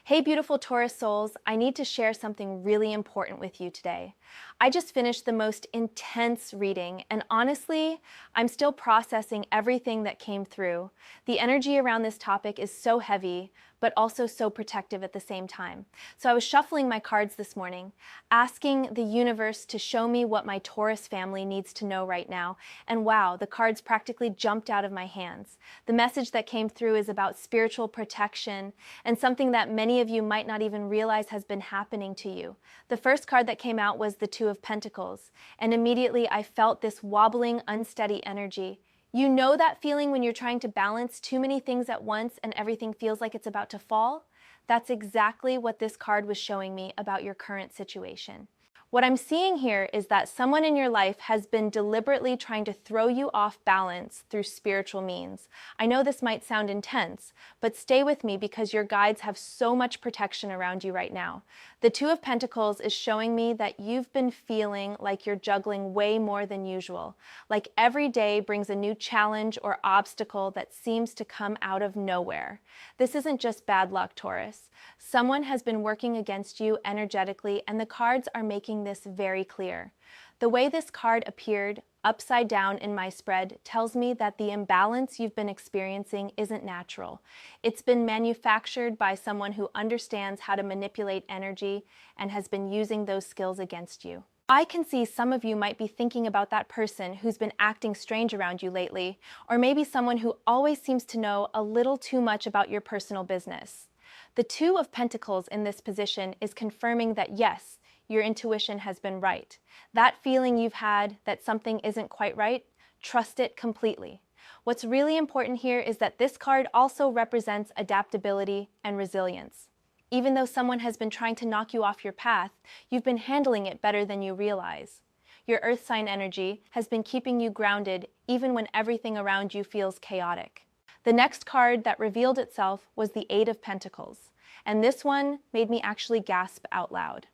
Hey beautiful Taurus souls, I need to share something really important with you today. I just finished the most intense reading, and honestly, I'm still processing everything that came through. The energy around this topic is so heavy, but also so protective at the same time. So I was shuffling my cards this morning, asking the universe to show me what my Taurus family needs to know right now, and wow, the cards practically jumped out of my hands. The message that came through is about spiritual protection and something that many of you might not even realize has been happening to you. The first card that came out was the Two of Pentacles, and immediately I felt this wobbling, unsteady energy. You know that feeling when you're trying to balance too many things at once and everything feels like it's about to fall? That's exactly what this card was showing me about your current situation. What I'm seeing here is that someone in your life has been deliberately trying to throw you off balance through spiritual means. I know this might sound intense, but stay with me because your guides have so much protection around you right now. The Two of Pentacles is showing me that you've been feeling like you're juggling way more than usual, like every day brings a new challenge or obstacle that seems to come out of nowhere. This isn't just bad luck, Taurus. Someone has been working against you energetically, and the cards are making this very clear. The way this card appeared upside down in my spread tells me that the imbalance you've been experiencing isn't natural. It's been manufactured by someone who understands how to manipulate energy and has been using those skills against you. I can see some of you might be thinking about that person who's been acting strange around you lately, or maybe someone who always seems to know a little too much about your personal business. The Two of Pentacles in this position is confirming that yes, your intuition has been right. That feeling you've had that something isn't quite right, trust it completely. What's really important here is that this card also represents adaptability and resilience. Even though someone has been trying to knock you off your path, you've been handling it better than you realize. Your earth sign energy has been keeping you grounded even when everything around you feels chaotic. The next card that revealed itself was the Eight of Pentacles, and this one made me actually gasp out loud.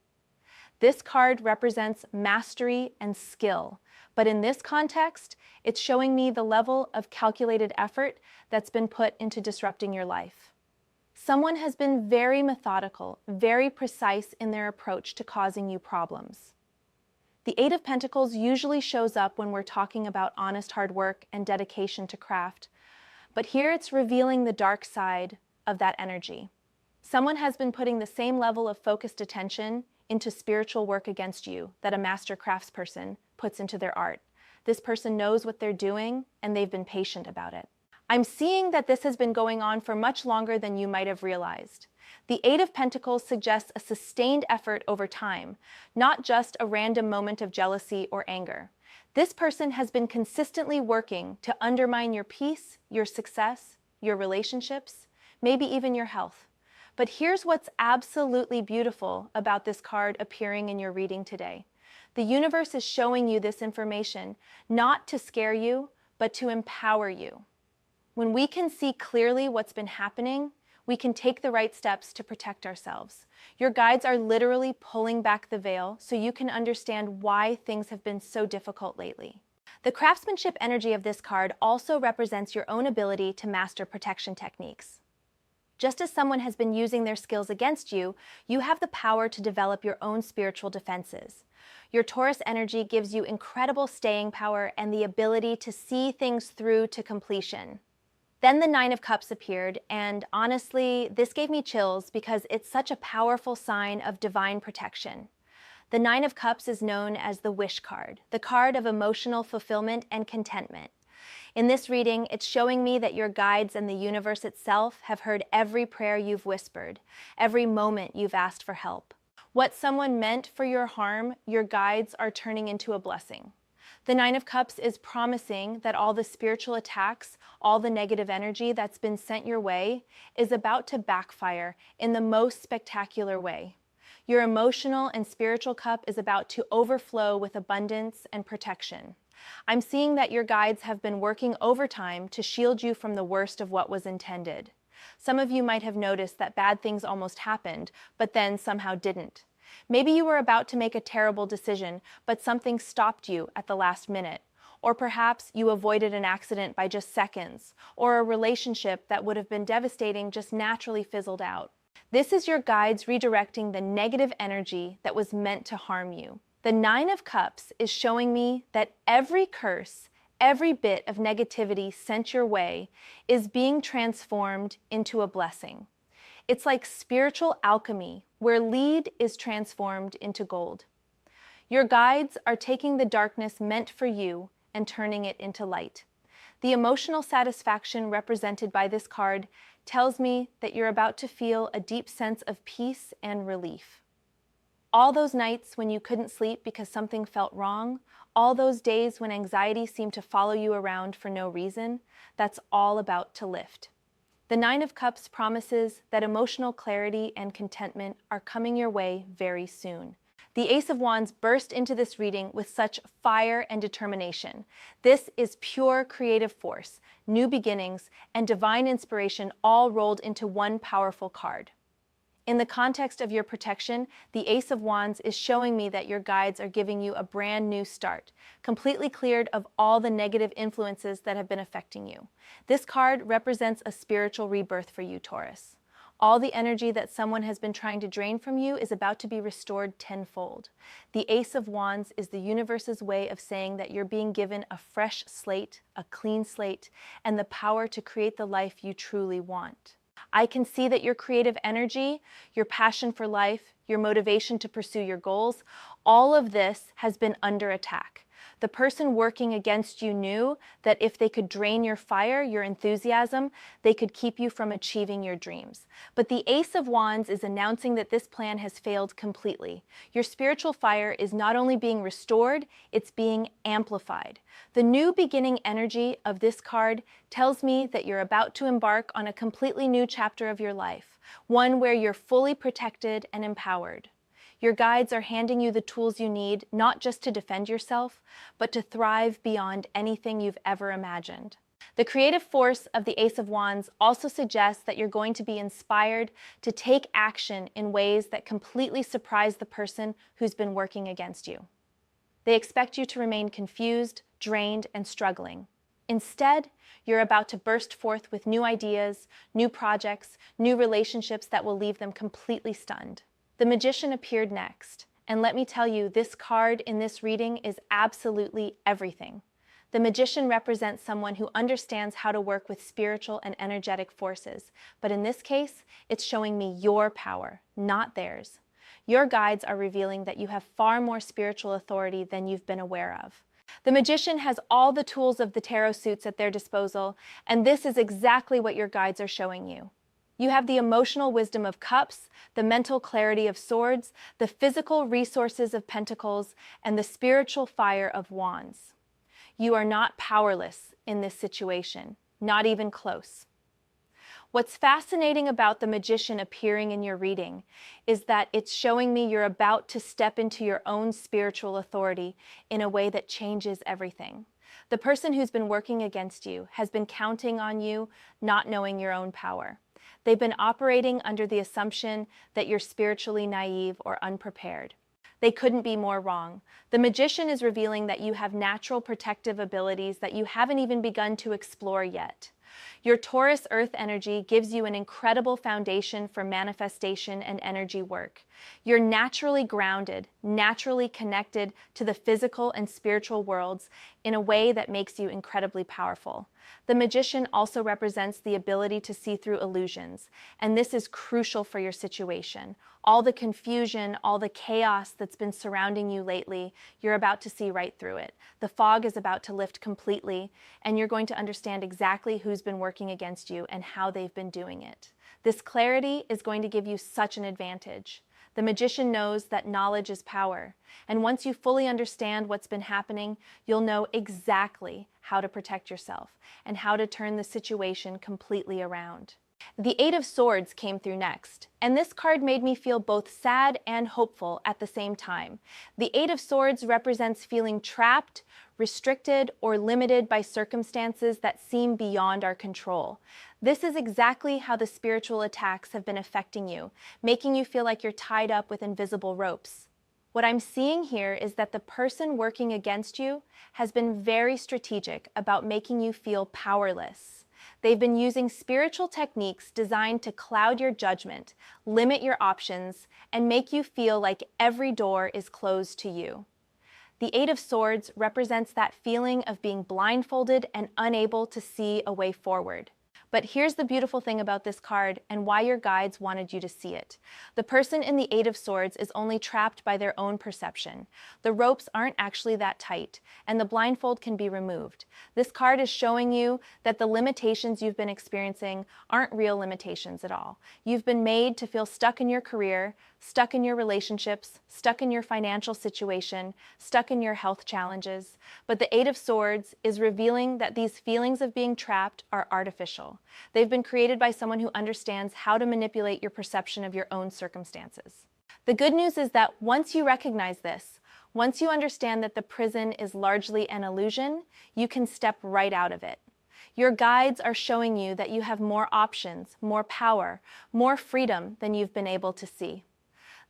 This card represents mastery and skill, but in this context, it's showing me the level of calculated effort that's been put into disrupting your life. Someone has been very methodical, very precise in their approach to causing you problems. The Eight of Pentacles usually shows up when we're talking about honest hard work and dedication to craft, but here it's revealing the dark side of that energy. Someone has been putting the same level of focused attention into spiritual work against you that a master craftsperson puts into their art. This person knows what they're doing, and they've been patient about it. I'm seeing that this has been going on for much longer than you might have realized. The Eight of Pentacles suggests a sustained effort over time, not just a random moment of jealousy or anger. This person has been consistently working to undermine your peace, your success, your relationships, maybe even your health. But here's what's absolutely beautiful about this card appearing in your reading today. The universe is showing you this information not to scare you, but to empower you. When we can see clearly what's been happening, we can take the right steps to protect ourselves. Your guides are literally pulling back the veil so you can understand why things have been so difficult lately. The craftsmanship energy of this card also represents your own ability to master protection techniques. Just as someone has been using their skills against you, you have the power to develop your own spiritual defenses. Your Taurus energy gives you incredible staying power and the ability to see things through to completion. Then the Nine of Cups appeared, and honestly, this gave me chills because it's such a powerful sign of divine protection. The Nine of Cups is known as the wish card, the card of emotional fulfillment and contentment. In this reading, it's showing me that your guides and the universe itself have heard every prayer you've whispered, every moment you've asked for help. What someone meant for your harm, your guides are turning into a blessing. The Nine of Cups is promising that all the spiritual attacks, all the negative energy that's been sent your way, is about to backfire in the most spectacular way. Your emotional and spiritual cup is about to overflow with abundance and protection. I'm seeing that your guides have been working overtime to shield you from the worst of what was intended. Some of you might have noticed that bad things almost happened, but then somehow didn't. Maybe you were about to make a terrible decision, but something stopped you at the last minute. Or perhaps you avoided an accident by just seconds, or a relationship that would have been devastating just naturally fizzled out. This is your guides redirecting the negative energy that was meant to harm you. The Nine of Cups is showing me that every curse, every bit of negativity sent your way is being transformed into a blessing. It's like spiritual alchemy, where lead is transformed into gold. Your guides are taking the darkness meant for you and turning it into light. The emotional satisfaction represented by this card tells me that you're about to feel a deep sense of peace and relief. All those nights when you couldn't sleep because something felt wrong, all those days when anxiety seemed to follow you around for no reason, that's all about to lift. The Nine of Cups promises that emotional clarity and contentment are coming your way very soon. The Ace of Wands burst into this reading with such fire and determination. This is pure creative force, new beginnings, and divine inspiration all rolled into one powerful card. In the context of your protection, the Ace of Wands is showing me that your guides are giving you a brand new start, completely cleared of all the negative influences that have been affecting you. This card represents a spiritual rebirth for you, Taurus. All the energy that someone has been trying to drain from you is about to be restored tenfold. The Ace of Wands is the universe's way of saying that you're being given a fresh slate, a clean slate, and the power to create the life you truly want. I can see that your creative energy, your passion for life, your motivation to pursue your goals, all of this has been under attack. The person working against you knew that if they could drain your fire, your enthusiasm, they could keep you from achieving your dreams. But the Ace of Wands is announcing that this plan has failed completely. Your spiritual fire is not only being restored, it's being amplified. The new beginning energy of this card tells me that you're about to embark on a completely new chapter of your life, one where you're fully protected and empowered. Your guides are handing you the tools you need, not just to defend yourself, but to thrive beyond anything you've ever imagined. The creative force of the Ace of Wands also suggests that you're going to be inspired to take action in ways that completely surprise the person who's been working against you. They expect you to remain confused, drained, and struggling. Instead, you're about to burst forth with new ideas, new projects, new relationships that will leave them completely stunned. The Magician appeared next, and let me tell you, this card in this reading is absolutely everything. The Magician represents someone who understands how to work with spiritual and energetic forces, but in this case, it's showing me your power, not theirs. Your guides are revealing that you have far more spiritual authority than you've been aware of. The Magician has all the tools of the tarot suits at their disposal, and this is exactly what your guides are showing you. You have the emotional wisdom of cups, the mental clarity of swords, the physical resources of pentacles, and the spiritual fire of wands. You are not powerless in this situation, not even close. What's fascinating about the Magician appearing in your reading is that it's showing me you're about to step into your own spiritual authority in a way that changes everything. The person who's been working against you has been counting on you, not knowing your own power. They've been operating under the assumption that you're spiritually naive or unprepared. They couldn't be more wrong. The Magician is revealing that you have natural protective abilities that you haven't even begun to explore yet. Your Taurus earth energy gives you an incredible foundation for manifestation and energy work. You're naturally grounded, naturally connected to the physical and spiritual worlds in a way that makes you incredibly powerful. The Magician also represents the ability to see through illusions, and this is crucial for your situation. All the confusion, all the chaos that's been surrounding you lately, you're about to see right through it. The fog is about to lift completely, and you're going to understand exactly who's been working against you and how they've been doing it. This clarity is going to give you such an advantage. The Magician knows that knowledge is power, and once you fully understand what's been happening, you'll know exactly how to protect yourself and how to turn the situation completely around. The Eight of Swords came through next, and this card made me feel both sad and hopeful at the same time. The Eight of Swords represents feeling trapped, restricted, or limited by circumstances that seem beyond our control. This is exactly how the spiritual attacks have been affecting you, making you feel like you're tied up with invisible ropes. What I'm seeing here is that the person working against you has been very strategic about making you feel powerless. They've been using spiritual techniques designed to cloud your judgment, limit your options, and make you feel like every door is closed to you. The Eight of Swords represents that feeling of being blindfolded and unable to see a way forward. But here's the beautiful thing about this card and why your guides wanted you to see it. The person in the Eight of Swords is only trapped by their own perception. The ropes aren't actually that tight, and the blindfold can be removed. This card is showing you that the limitations you've been experiencing aren't real limitations at all. You've been made to feel stuck in your career, stuck in your relationships, stuck in your financial situation, stuck in your health challenges. But the Eight of Swords is revealing that these feelings of being trapped are artificial. They've been created by someone who understands how to manipulate your perception of your own circumstances. The good news is that once you recognize this, once you understand that the prison is largely an illusion, you can step right out of it. Your guides are showing you that you have more options, more power, more freedom than you've been able to see.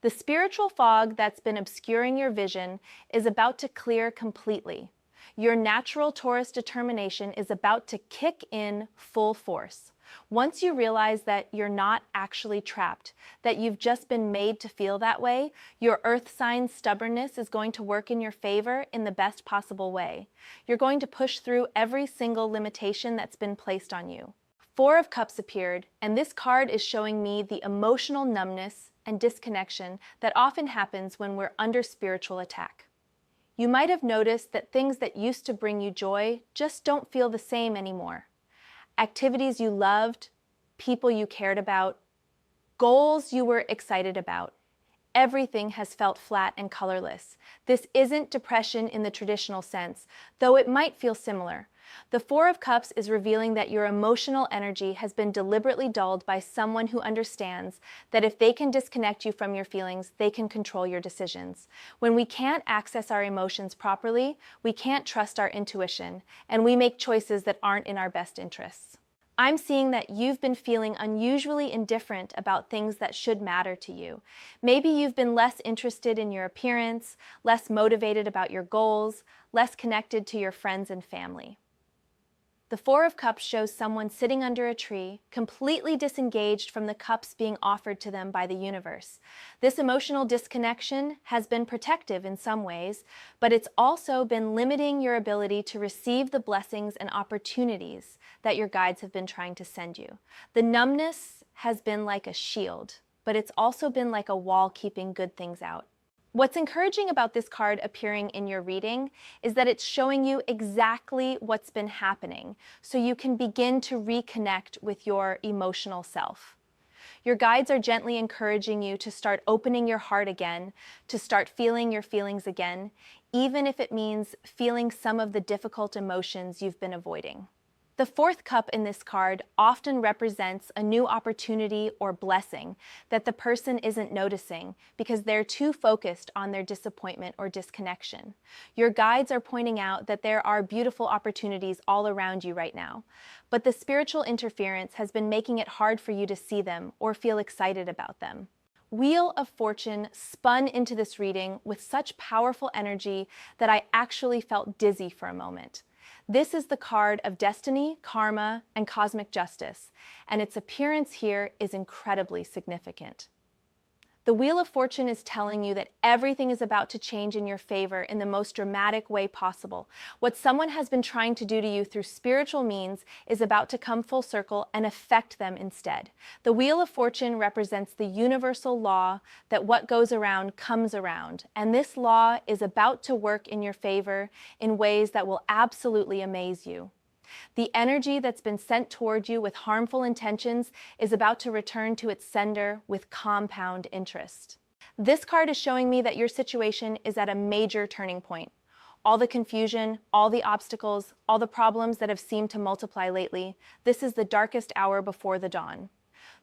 The spiritual fog that's been obscuring your vision is about to clear completely. Your natural Taurus determination is about to kick in full force. Once you realize that you're not actually trapped, that you've just been made to feel that way, your earth sign stubbornness is going to work in your favor in the best possible way. You're going to push through every single limitation that's been placed on you. Four of Cups appeared, and this card is showing me the emotional numbness and disconnection that often happens when we're under spiritual attack. You might have noticed that things that used to bring you joy just don't feel the same anymore. Activities you loved, people you cared about, goals you were excited about. Everything has felt flat and colorless. This isn't depression in the traditional sense, though it might feel similar. The Four of Cups is revealing that your emotional energy has been deliberately dulled by someone who understands that if they can disconnect you from your feelings, they can control your decisions. When we can't access our emotions properly, we can't trust our intuition, and we make choices that aren't in our best interests. I'm seeing that you've been feeling unusually indifferent about things that should matter to you. Maybe you've been less interested in your appearance, less motivated about your goals, less connected to your friends and family. The Four of Cups shows someone sitting under a tree, completely disengaged from the cups being offered to them by the universe. This emotional disconnection has been protective in some ways, but it's also been limiting your ability to receive the blessings and opportunities that your guides have been trying to send you. The numbness has been like a shield, but it's also been like a wall keeping good things out. What's encouraging about this card appearing in your reading is that it's showing you exactly what's been happening, so you can begin to reconnect with your emotional self. Your guides are gently encouraging you to start opening your heart again, to start feeling your feelings again, even if it means feeling some of the difficult emotions you've been avoiding. The fourth cup in this card often represents a new opportunity or blessing that the person isn't noticing because they're too focused on their disappointment or disconnection. Your guides are pointing out that there are beautiful opportunities all around you right now, but the spiritual interference has been making it hard for you to see them or feel excited about them. Wheel of Fortune spun into this reading with such powerful energy that I actually felt dizzy for a moment. This is the card of destiny, karma, and cosmic justice, and its appearance here is incredibly significant. The Wheel of Fortune is telling you that everything is about to change in your favor in the most dramatic way possible. What someone has been trying to do to you through spiritual means is about to come full circle and affect them instead. The Wheel of Fortune represents the universal law that what goes around comes around, and this law is about to work in your favor in ways that will absolutely amaze you. The energy that's been sent toward you with harmful intentions is about to return to its sender with compound interest. This card is showing me that your situation is at a major turning point. All the confusion, all the obstacles, all the problems that have seemed to multiply lately, this is the darkest hour before the dawn.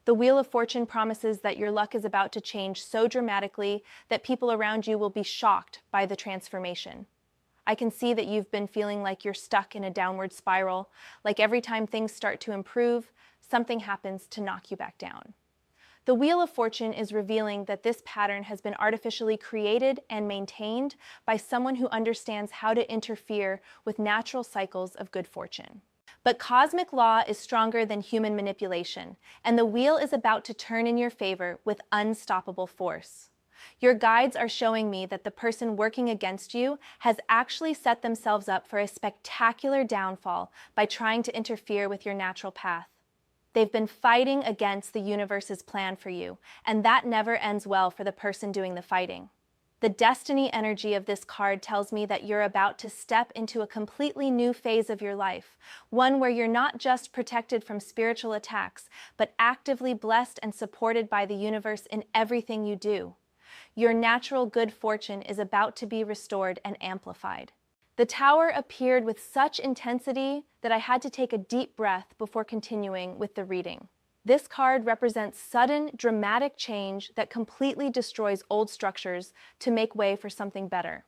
The Wheel of Fortune promises that your luck is about to change so dramatically that people around you will be shocked by the transformation. I can see that you've been feeling like you're stuck in a downward spiral, like every time things start to improve, something happens to knock you back down. The Wheel of Fortune is revealing that this pattern has been artificially created and maintained by someone who understands how to interfere with natural cycles of good fortune. But cosmic law is stronger than human manipulation, and the wheel is about to turn in your favor with unstoppable force. Your guides are showing me that the person working against you has actually set themselves up for a spectacular downfall by trying to interfere with your natural path. They've been fighting against the universe's plan for you, and that never ends well for the person doing the fighting. The destiny energy of this card tells me that you're about to step into a completely new phase of your life, one where you're not just protected from spiritual attacks, but actively blessed and supported by the universe in everything you do. Your natural good fortune is about to be restored and amplified. The Tower appeared with such intensity that I had to take a deep breath before continuing with the reading. This card represents sudden, dramatic change that completely destroys old structures to make way for something better.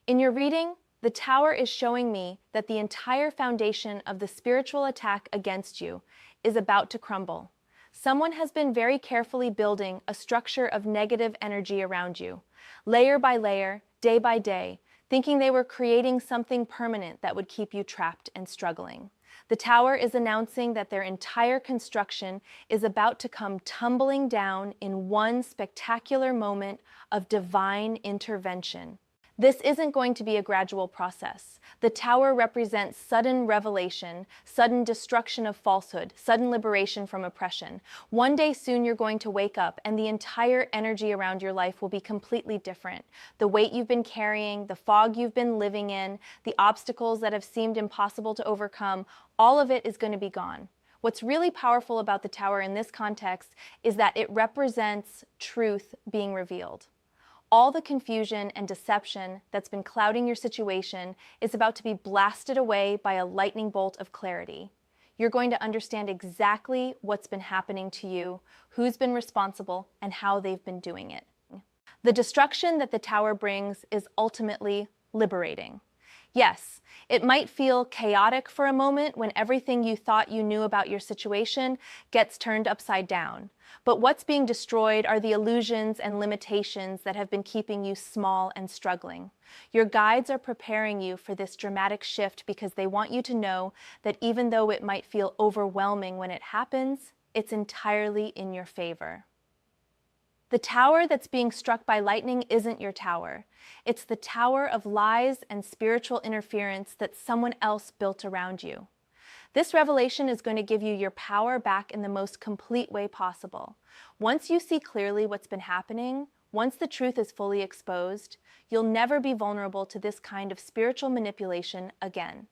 In your reading, the Tower is showing me that the entire foundation of the spiritual attack against you is about to crumble. Someone has been very carefully building a structure of negative energy around you, layer by layer, day by day, thinking they were creating something permanent that would keep you trapped and struggling. The Tower is announcing that their entire construction is about to come tumbling down in one spectacular moment of divine intervention. This isn't going to be a gradual process. The Tower represents sudden revelation, sudden destruction of falsehood, sudden liberation from oppression. One day soon you're going to wake up and the entire energy around your life will be completely different. The weight you've been carrying, the fog you've been living in, the obstacles that have seemed impossible to overcome, all of it is going to be gone. What's really powerful about the Tower in this context is that it represents truth being revealed. All the confusion and deception that's been clouding your situation is about to be blasted away by a lightning bolt of clarity. You're going to understand exactly what's been happening to you, who's been responsible, and how they've been doing it. The destruction that the Tower brings is ultimately liberating. Yes, it might feel chaotic for a moment when everything you thought you knew about your situation gets turned upside down. But what's being destroyed are the illusions and limitations that have been keeping you small and struggling. Your guides are preparing you for this dramatic shift because they want you to know that even though it might feel overwhelming when it happens, it's entirely in your favor. The tower that's being struck by lightning isn't your tower. It's the tower of lies and spiritual interference that someone else built around you. This revelation is going to give you your power back in the most complete way possible. Once you see clearly what's been happening, once the truth is fully exposed, you'll never be vulnerable to this kind of spiritual manipulation again.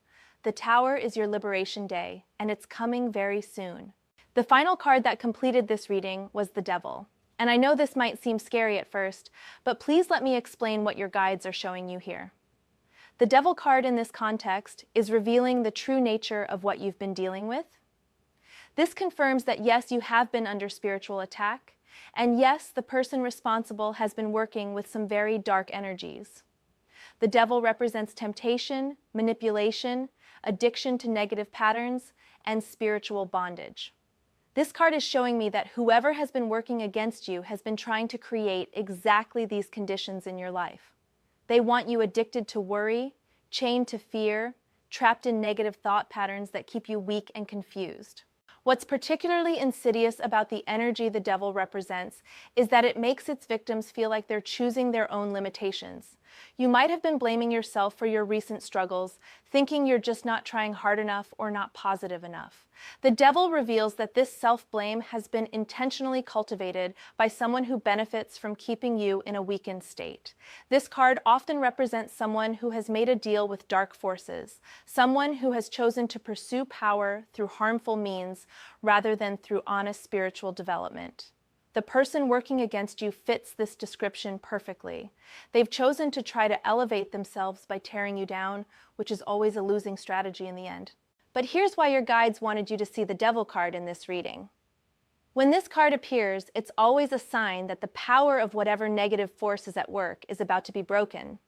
The Tower is your liberation day, and it's coming very soon. The final card that completed this reading was the Devil. And I know this might seem scary at first, but please let me explain what your guides are showing you here. The Devil card in this context is revealing the true nature of what you've been dealing with. This confirms that yes, you have been under spiritual attack, and yes, the person responsible has been working with some very dark energies. The Devil represents temptation, manipulation, addiction to negative patterns, and spiritual bondage. This card is showing me that whoever has been working against you has been trying to create exactly these conditions in your life. They want you addicted to worry, chained to fear, trapped in negative thought patterns that keep you weak and confused. What's particularly insidious about the energy the Devil represents is that it makes its victims feel like they're choosing their own limitations. You might have been blaming yourself for your recent struggles, thinking you're just not trying hard enough or not positive enough. The Devil reveals that this self-blame has been intentionally cultivated by someone who benefits from keeping you in a weakened state. This card often represents someone who has made a deal with dark forces, someone who has chosen to pursue power through harmful means rather than through honest spiritual development. The person working against you fits this description perfectly. They've chosen to try to elevate themselves by tearing you down, which is always a losing strategy in the end. But here's why your guides wanted you to see the Devil card in this reading. When this card appears, it's always a sign that the power of whatever negative force is at work is about to be broken.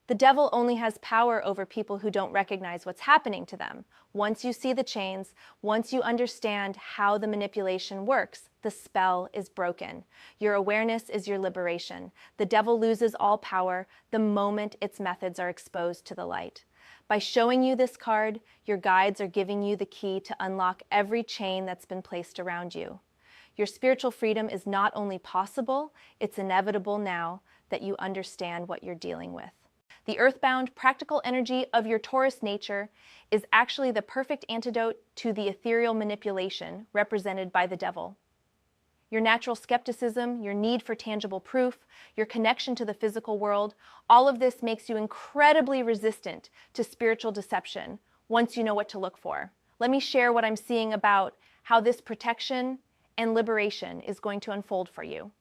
The Devil only has power over people who don't recognize what's happening to them. Once you see the chains, once you understand how the manipulation works, the spell is broken. Your awareness is your liberation. The Devil loses all power the moment its methods are exposed to the light. By showing you this card, your guides are giving you the key to unlock every chain that's been placed around you. Your spiritual freedom is not only possible, it's inevitable now that you understand what you're dealing with. The earthbound, practical energy of your Taurus nature is actually the perfect antidote to the ethereal manipulation represented by the devil. Your natural skepticism, your need for tangible proof, your connection to the physical world, all of this makes you incredibly resistant to spiritual deception once you know what to look for. Let me share what I'm seeing about how this protection and liberation is going to unfold for you.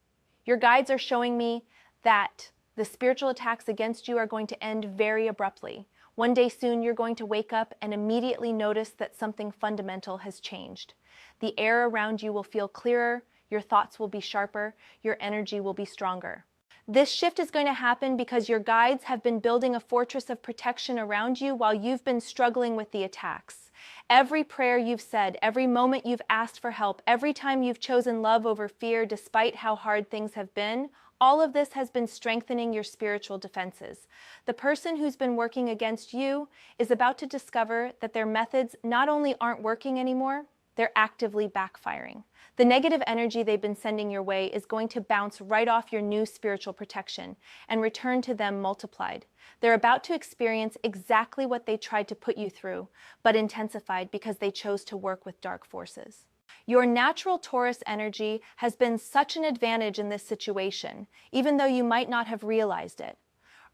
Your guides are showing me that the spiritual attacks against you are going to end very abruptly. One day soon, you're going to wake up and immediately notice that something fundamental has changed. The air around you will feel clearer, your thoughts will be sharper, your energy will be stronger. This shift is going to happen because your guides have been building a fortress of protection around you while you've been struggling with the attacks. Every prayer you've said, every moment you've asked for help, every time you've chosen love over fear despite how hard things have been, all of this has been strengthening your spiritual defenses. The person who's been working against you is about to discover that their methods not only aren't working anymore, they're actively backfiring. The negative energy they've been sending your way is going to bounce right off your new spiritual protection and return to them multiplied. They're about to experience exactly what they tried to put you through, but intensified because they chose to work with dark forces. Your natural Taurus energy has been such an advantage in this situation, even though you might not have realized it.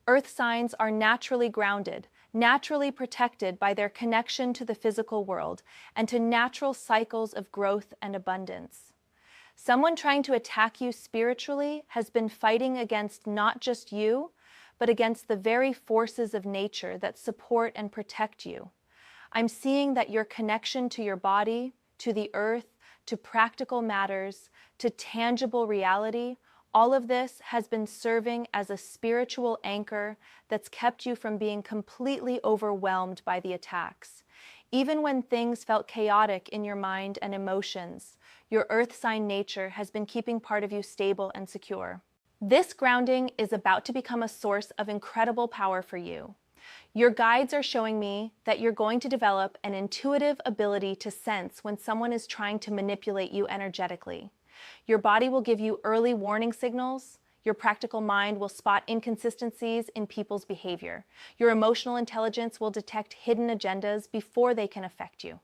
Earth signs are naturally grounded, naturally protected by their connection to the physical world and to natural cycles of growth and abundance. Someone trying to attack you spiritually has been fighting against not just you, but against the very forces of nature that support and protect you. I'm seeing that your connection to your body, to the earth, to practical matters, to tangible reality, all of this has been serving as a spiritual anchor that's kept you from being completely overwhelmed by the attacks. Even when things felt chaotic in your mind and emotions, your earth sign nature has been keeping part of you stable and secure. This grounding is about to become a source of incredible power for you. Your guides are showing me that you're going to develop an intuitive ability to sense when someone is trying to manipulate you energetically. Your body will give you early warning signals. Your practical mind will spot inconsistencies in people's behavior. Your emotional intelligence will detect hidden agendas before they can affect you.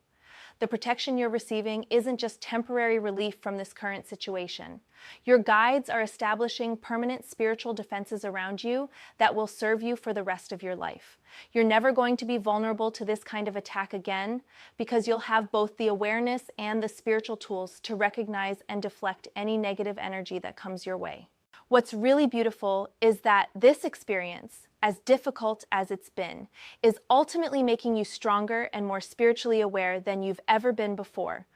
The protection you're receiving isn't just temporary relief from this current situation. Your guides are establishing permanent spiritual defenses around you that will serve you for the rest of your life. You're never going to be vulnerable to this kind of attack again because you'll have both the awareness and the spiritual tools to recognize and deflect any negative energy that comes your way. What's really beautiful is that this experience, as difficult as it's been, is ultimately making you stronger and more spiritually aware than you've ever been before.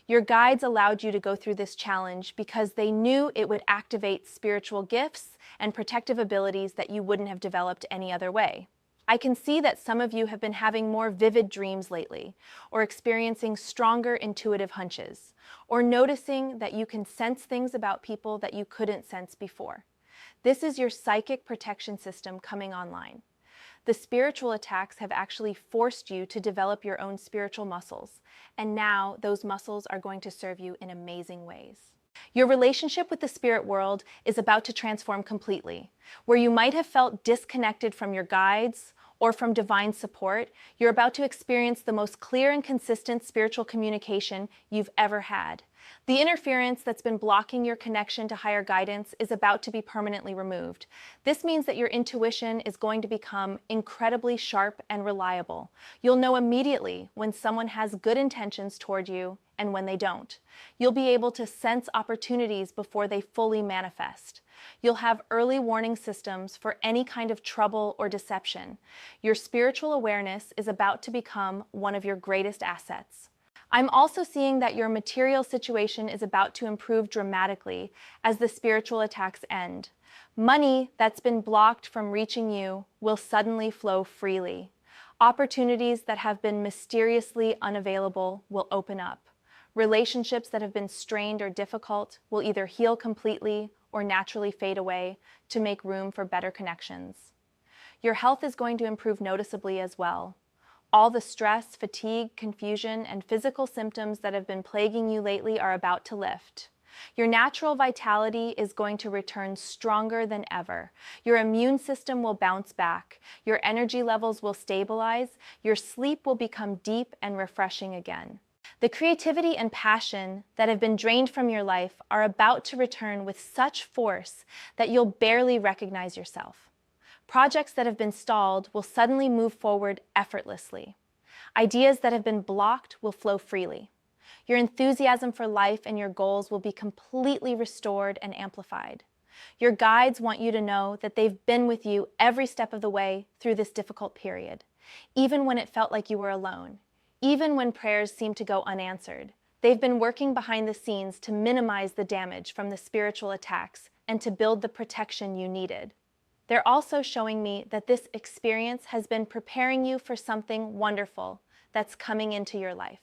Your guides allowed you to go through this challenge because they knew it would activate spiritual gifts and protective abilities that you wouldn't have developed any other way. I can see that some of you have been having more vivid dreams lately, or experiencing stronger intuitive hunches, or noticing that you can sense things about people that you couldn't sense before. This is your psychic protection system coming online. The spiritual attacks have actually forced you to develop your own spiritual muscles, and now those muscles are going to serve you in amazing ways. Your relationship with the spirit world is about to transform completely. Where you might have felt disconnected from your guides or from divine support, you're about to experience the most clear and consistent spiritual communication you've ever had. The interference that's been blocking your connection to higher guidance is about to be permanently removed. This means that your intuition is going to become incredibly sharp and reliable. You'll know immediately when someone has good intentions toward you and when they don't. You'll be able to sense opportunities before they fully manifest. You'll have early warning systems for any kind of trouble or deception. Your spiritual awareness is about to become one of your greatest assets. I'm also seeing that your material situation is about to improve dramatically as the spiritual attacks end. Money that's been blocked from reaching you will suddenly flow freely. Opportunities that have been mysteriously unavailable will open up. Relationships that have been strained or difficult will either heal completely or naturally fade away to make room for better connections. Your health is going to improve noticeably as well. All the stress, fatigue, confusion, and physical symptoms that have been plaguing you lately are about to lift. Your natural vitality is going to return stronger than ever. Your immune system will bounce back. Your energy levels will stabilize. Your sleep will become deep and refreshing again. The creativity and passion that have been drained from your life are about to return with such force that you'll barely recognize yourself. Projects that have been stalled will suddenly move forward effortlessly. Ideas that have been blocked will flow freely. Your enthusiasm for life and your goals will be completely restored and amplified. Your guides want you to know that they've been with you every step of the way through this difficult period, even when it felt like you were alone, even when prayers seemed to go unanswered. They've been working behind the scenes to minimize the damage from the spiritual attacks and to build the protection you needed. They're also showing me that this experience has been preparing you for something wonderful that's coming into your life.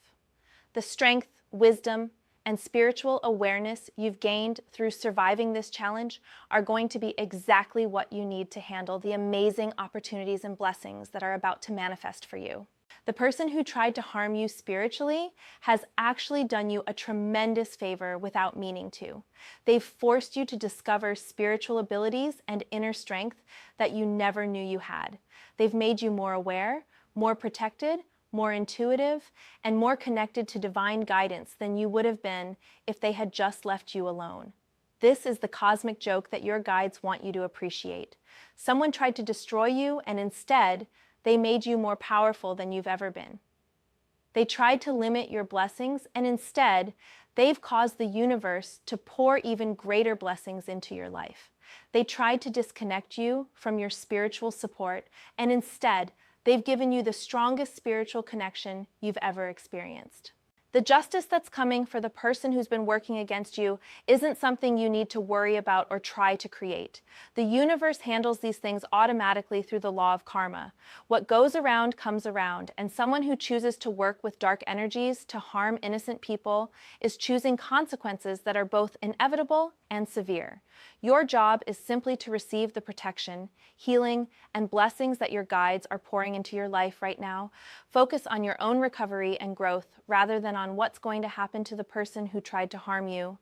The strength, wisdom, and spiritual awareness you've gained through surviving this challenge are going to be exactly what you need to handle the amazing opportunities and blessings that are about to manifest for you. The person who tried to harm you spiritually has actually done you a tremendous favor without meaning to. They've forced you to discover spiritual abilities and inner strength that you never knew you had. They've made you more aware, more protected, more intuitive, and more connected to divine guidance than you would have been if they had just left you alone. This is the cosmic joke that your guides want you to appreciate. Someone tried to destroy you, and instead, they made you more powerful than you've ever been. They tried to limit your blessings, and instead, they've caused the universe to pour even greater blessings into your life. They tried to disconnect you from your spiritual support, and instead, they've given you the strongest spiritual connection you've ever experienced. The justice that's coming for the person who's been working against you isn't something you need to worry about or try to create. The universe handles these things automatically through the law of karma. What goes around comes around, and someone who chooses to work with dark energies to harm innocent people is choosing consequences that are both inevitable and severe. Your job is simply to receive the protection, healing, and blessings that your guides are pouring into your life right now. Focus on your own recovery and growth rather than on what's going to happen to the person who tried to harm you.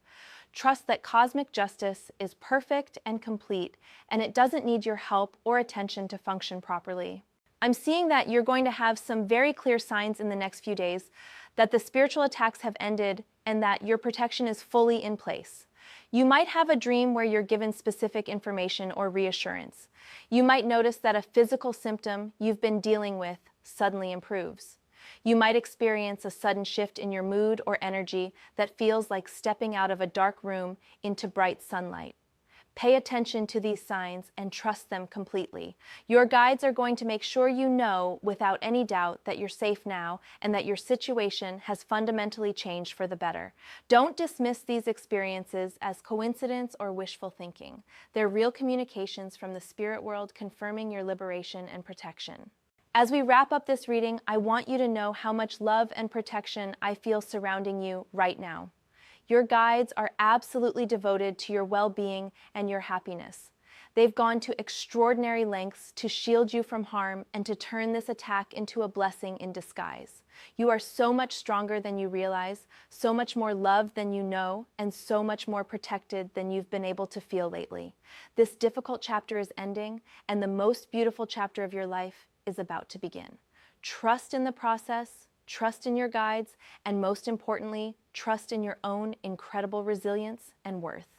Trust that cosmic justice is perfect and complete, and it doesn't need your help or attention to function properly. I'm seeing that you're going to have some very clear signs in the next few days that the spiritual attacks have ended and that your protection is fully in place. You might have a dream where you're given specific information or reassurance. You might notice that a physical symptom you've been dealing with suddenly improves. You might experience a sudden shift in your mood or energy that feels like stepping out of a dark room into bright sunlight. Pay attention to these signs and trust them completely. Your guides are going to make sure you know without any doubt that you're safe now and that your situation has fundamentally changed for the better. Don't dismiss these experiences as coincidence or wishful thinking. They're real communications from the spirit world confirming your liberation and protection. As we wrap up this reading, I want you to know how much love and protection I feel surrounding you right now. Your guides are absolutely devoted to your well-being and your happiness. They've gone to extraordinary lengths to shield you from harm and to turn this attack into a blessing in disguise. You are so much stronger than you realize, so much more loved than you know, and so much more protected than you've been able to feel lately. This difficult chapter is ending, and the most beautiful chapter of your life is about to begin. Trust in the process, trust in your guides, and most importantly, trust in your own incredible resilience and worth.